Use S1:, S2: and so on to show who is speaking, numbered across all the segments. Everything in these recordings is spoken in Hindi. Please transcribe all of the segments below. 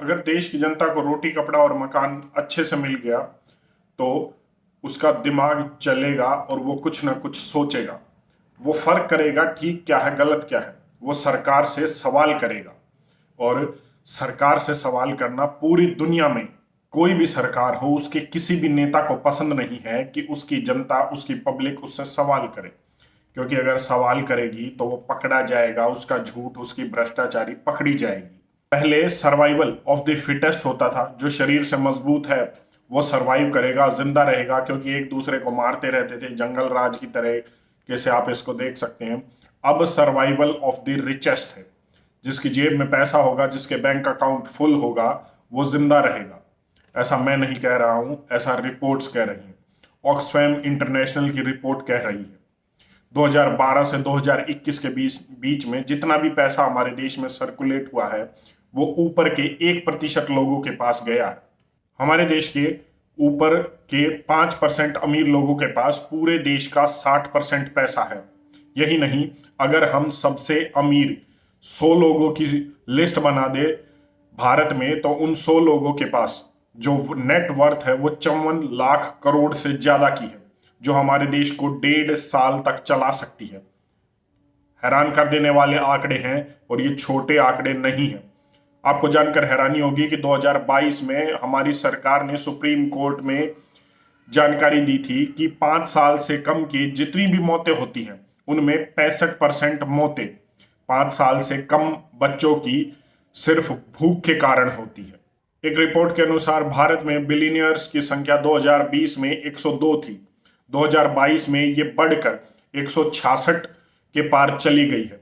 S1: अगर देश की जनता को रोटी कपड़ा और मकान अच्छे से मिल गया तो उसका दिमाग चलेगा और वो कुछ ना कुछ सोचेगा। वो फर्क करेगा ठीक क्या है गलत क्या है। वो सरकार से सवाल करेगा। और सरकार से सवाल करना पूरी दुनिया में कोई भी सरकार हो उसके किसी भी नेता को पसंद नहीं है कि उसकी जनता उसकी पब्लिक उससे सवाल करे। क्योंकि अगर सवाल करेगी तो वो पकड़ा जाएगा, उसका झूठ उसकी भ्रष्टाचारी पकड़ी जाएगी। पहले सर्वाइवल ऑफ द फिटेस्ट होता था। जो शरीर से मजबूत है वो सरवाइव करेगा, जिंदा रहेगा, क्योंकि एक दूसरे को मारते रहते थे जंगल राज की तरह। कैसे आप इसको देख सकते हैं। अब सर्वाइवल ऑफ द रिचेस्ट है। जिसकी जेब में पैसा होगा, जिसके बैंक अकाउंट फुल होगा, वो जिंदा रहेगा। ऐसा मैं नहीं कह रहा हूं, ऐसा रिपोर्ट्स कह रही हैं। ऑक्सफैम इंटरनेशनल की रिपोर्ट कह रही है। 2012 से 2021 के बीच में जितना भी पैसा हमारे देश में सर्कुलेट हुआ है वो ऊपर के 1% लोगों के पास गया है। हमारे देश के ऊपर के 5% अमीर लोगों के पास पूरे देश का 60% पैसा है। यही नहीं, अगर हम सबसे अमीर 100 लोगों की लिस्ट बना दे भारत में तो उन 100 लोगों के पास जो नेट वर्थ है वो 54 लाख करोड़ से ज्यादा की है, जो हमारे देश को 1.5 साल तक चला सकती है। हैरान कर देने वाले आंकड़े हैं और ये छोटे आंकड़े नहीं हैं। आपको जानकर हैरानी होगी कि 2022 में हमारी सरकार ने सुप्रीम कोर्ट में जानकारी दी थी कि 5 साल से कम की जितनी भी मौतें होती हैं उनमें 65% मौतें 5 साल से कम बच्चों की सिर्फ भूख के कारण होती है। एक रिपोर्ट के अनुसार भारत में बिलियनियर्स की संख्या 2020 में 102 थी। 2022 में ये बढ़कर 166 के पार चली गई है।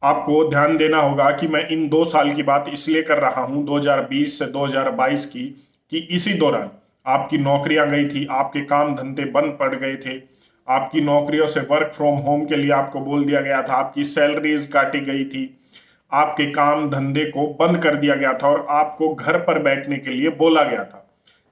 S1: आपको ध्यान देना होगा कि मैं इन 2 साल की बात इसलिए कर रहा हूं, 2020 से 2022 की, कि इसी दौरान आपकी नौकरियां गई थी, आपके काम धंधे बंद पड़ गए थे, आपकी नौकरियों से वर्क फ्रॉम होम के लिए आपको बोल दिया गया था, आपकी सैलरीज काटी गई थी, आपके काम धंधे को बंद कर दिया गया था और आपको घर पर बैठने के लिए बोला गया था।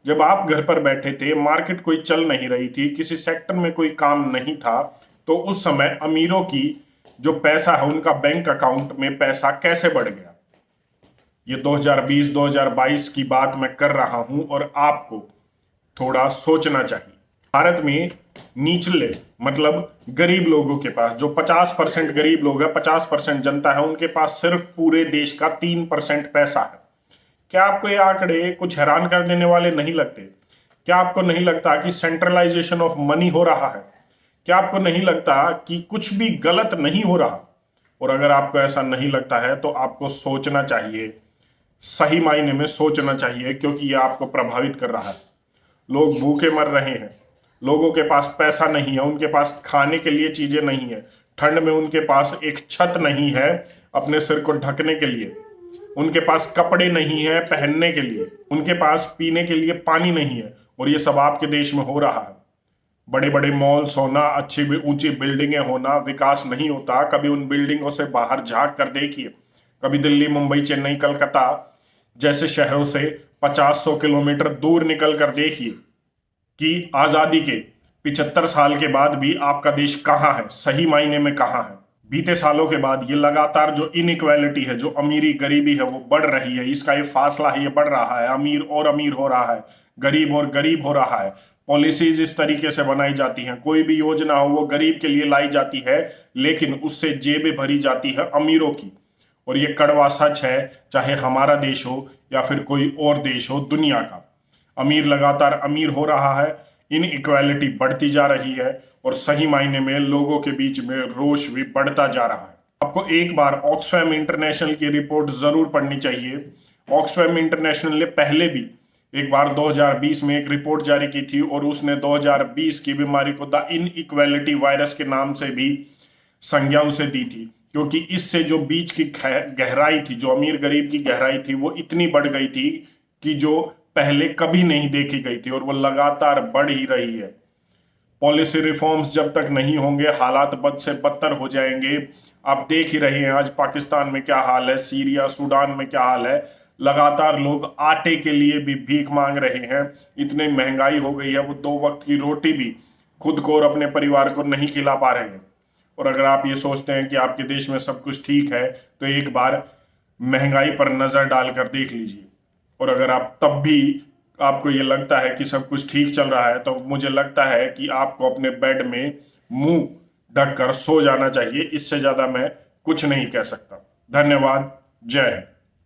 S1: जब आप घर पर बैठे थे, मार्केट कोई चल नहीं रही थी, किसी सेक्टर में कोई काम नहीं था, तो उस समय अमीरों की जो पैसा है उनका बैंक अकाउंट में पैसा कैसे बढ़ गया। ये 2020-2022 की बात मैं कर रहा हूं और आपको थोड़ा सोचना चाहिए। भारत में निचले मतलब गरीब लोगों के पास, जो 50% गरीब लोग हैं, 50% जनता है, उनके पास सिर्फ पूरे देश का 3% पैसा है। क्या आपको ये आंकड़े कुछ हैरान कर देने वाले नहीं लगते? क्या आपको नहीं लगता कि सेंट्रलाइजेशन ऑफ मनी हो रहा है? क्या आपको नहीं लगता कि कुछ भी गलत नहीं हो रहा? और अगर आपको ऐसा नहीं लगता है तो आपको सोचना चाहिए, सही मायने में सोचना चाहिए, क्योंकि यह आपको प्रभावित कर रहा है। लोग भूखे मर रहे हैं, लोगों के पास पैसा नहीं है, उनके पास खाने के लिए चीजें नहीं है, ठंड में उनके पास एक छत नहीं है अपने सिर को ढकने के लिए, उनके पास कपड़े नहीं है पहनने के लिए, उनके पास पीने के लिए पानी नहीं है। और ये सब आपके देश में हो रहा है। बड़े बड़े मॉल्स होना, अच्छी ऊंची बिल्डिंगें होना विकास नहीं होता। कभी उन बिल्डिंगों से बाहर झांक कर देखिए। कभी दिल्ली, मुंबई, चेन्नई, कलकत्ता जैसे शहरों से 50-100 किलोमीटर दूर निकल कर देखिए कि आजादी के 75 साल के बाद भी आपका देश कहाँ है, सही मायने में कहाँ है। बीते सालों के बाद ये लगातार जो इनइक्वालिटी है, जो अमीरी गरीबी है, वो बढ़ रही है। इसका ये फासला है, ये बढ़ रहा है। अमीर और अमीर हो रहा है, गरीब और गरीब हो रहा है। पॉलिसीज इस तरीके से बनाई जाती हैं, कोई भी योजना हो वो गरीब के लिए लाई जाती है, लेकिन उससे जेबें भरी जाती है अमीरों की। और ये कड़वा सच है, चाहे हमारा देश हो या फिर कोई और देश हो दुनिया का। अमीर लगातार अमीर हो रहा है, इनइक्वालिटी बढ़ती जा रही है और सही मायने में लोगों के बीच में रोष भी बढ़ता जा रहा है। आपको एक बार ऑक्सफैम इंटरनेशनल की रिपोर्ट जरूर पढ़नी चाहिए। ऑक्सफैम इंटरनेशनल ने पहले भी एक बार 2020 में एक रिपोर्ट जारी की थी और उसने 2020 की बीमारी को द इनइक्वालिटी वायरस के नाम से भी संज्ञा उसे दी थी, क्योंकि इससे जो बीच की गहराई थी, जो अमीर गरीब की गहराई थी, वो इतनी बढ़ गई थी कि जो पहले कभी नहीं देखी गई थी और वो लगातार बढ़ ही रही है। पॉलिसी रिफॉर्म्स जब तक नहीं होंगे हालात बद से बदतर हो जाएंगे। आप देख ही रहे हैं आज पाकिस्तान में क्या हाल है, सीरिया सूडान में क्या हाल है। लगातार लोग आटे के लिए भी भीख मांग रहे हैं। इतनी महंगाई हो गई है, वो 2 वक्त की रोटी भी खुद को और अपने परिवार को नहीं खिला पा रहे हैं। और अगर आप ये सोचते हैं कि आपके देश में सब कुछ ठीक है तो एक बार महंगाई पर नजर डालकर देख लीजिए। और अगर आप तब भी आपको ये लगता है कि सब कुछ ठीक चल रहा है, तो मुझे लगता है कि आपको अपने बेड में मुंह ढककर सो जाना चाहिए। इससे ज्यादा मैं कुछ नहीं कह सकता। धन्यवाद। जय हिंद।